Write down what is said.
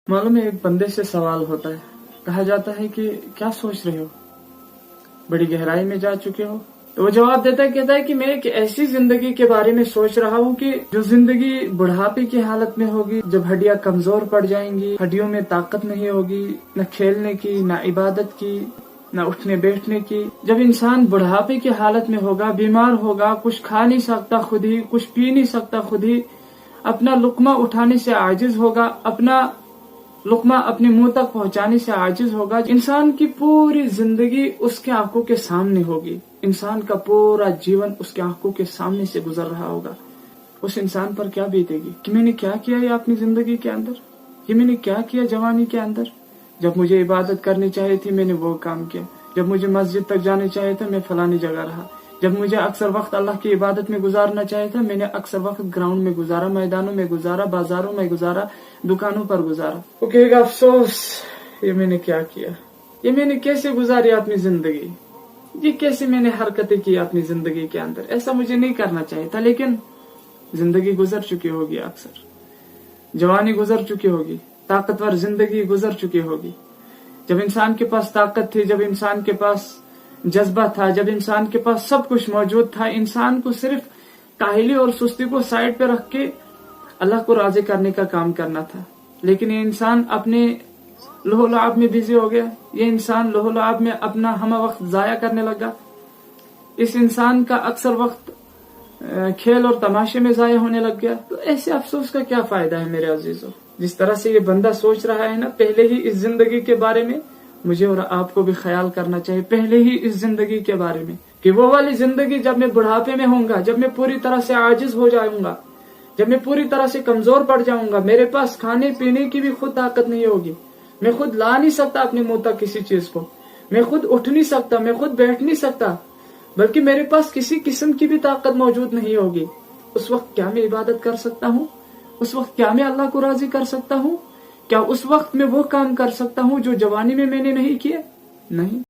मालूम है, एक बंदे से सवाल होता है, कहा जाता है कि क्या सोच रहे हो, बड़ी गहराई में जा चुके हो। तो वो जवाब देता है, कहता है कि मैं एक ऐसी जिंदगी के बारे में सोच रहा हूँ कि जो जिंदगी बुढ़ापे की हालत में होगी, जब हड्डियां कमजोर पड़ जाएंगी, हड्डियों में ताकत नहीं होगी, न खेलने की, न इबादत की, न उठने बैठने की। जब इंसान बुढ़ापे की हालत में होगा, बीमार होगा, कुछ खा नहीं सकता खुद ही, कुछ पी नहीं सकता खुद ही, अपना लुकमा उठाने से आजिज होगा, अपना लुकमा अपने मुंह तक पहुंचाने से आजिज होगा। इंसान की पूरी जिंदगी उसके आंखों के सामने होगी, इंसान का पूरा जीवन उसके आंखों के सामने से गुजर रहा होगा। उस इंसान पर क्या बीतेगी कि मैंने क्या किया ये अपनी जिंदगी के अंदर, ये मैंने क्या किया जवानी के अंदर। जब मुझे इबादत करनी चाहिए थी मैंने वो काम किया, जब मुझे मस्जिद तक जाने चाहिए था मैं फलानी जगह रहा, जब मुझे अक्सर वक्त अल्लाह की इबादत में गुजारना चाहिए था मैंने अक्सर वक्त ग्राउंड में गुजारा, मैदानों में गुजारा, बाजारों में गुजारा, दुकानों पर गुजारा। वो कहेगा अफसोस, ये मैंने क्या किया, ये मैंने कैसे गुजारी अपनी जिंदगी, ये कैसे मैंने हरकतें की अपनी जिंदगी के अंदर, ऐसा मुझे नहीं करना चाहिए था। लेकिन जिंदगी गुजर चुकी होगी, अक्सर जवानी गुजर चुकी होगी, ताकतवर जिंदगी गुजर चुकी होगी। जब इंसान के पास ताकत थी, जब इंसान के पास जज्बा था, जब इंसान के पास सब कुछ मौजूद था, इंसान को सिर्फ काहिली और सुस्ती को साइड पे रख के अल्लाह को राजी करने का काम करना था। लेकिन ये इंसान अपने लोहलाब में बिजी हो गया, ये इंसान लोहलाब में अपना हम वक्त जाया करने लगा। इस इंसान का अक्सर वक्त खेल और तमाशे में जाया होने लग गया। तो ऐसे अफसोस का क्या फायदा है मेरे अजीजों। जिस तरह से ये बंदा सोच रहा है ना, पहले ही इस जिंदगी के बारे में मुझे और आपको भी ख्याल करना चाहिए, पहले ही इस जिंदगी के बारे में, कि वो वाली जिंदगी जब मैं बुढ़ापे में होऊंगा, जब मैं पूरी तरह से आजिज हो जाऊंगा, जब मैं पूरी तरह से कमजोर पड़ जाऊंगा, मेरे पास खाने पीने की भी खुद ताकत नहीं होगी, मैं खुद ला नहीं सकता अपने मुंह तक किसी चीज को, मैं खुद उठ नहीं सकता, मैं खुद बैठ नहीं सकता, बल्कि मेरे पास किसी किस्म की भी ताकत मौजूद नहीं होगी। उस वक्त क्या मैं इबादत कर सकता हूँ? उस वक्त क्या मैं अल्लाह को राजी कर सकता हूँ? क्या उस वक्त में वो काम कर सकता हूँ जो जवानी में मैंने नहीं किया? नहीं।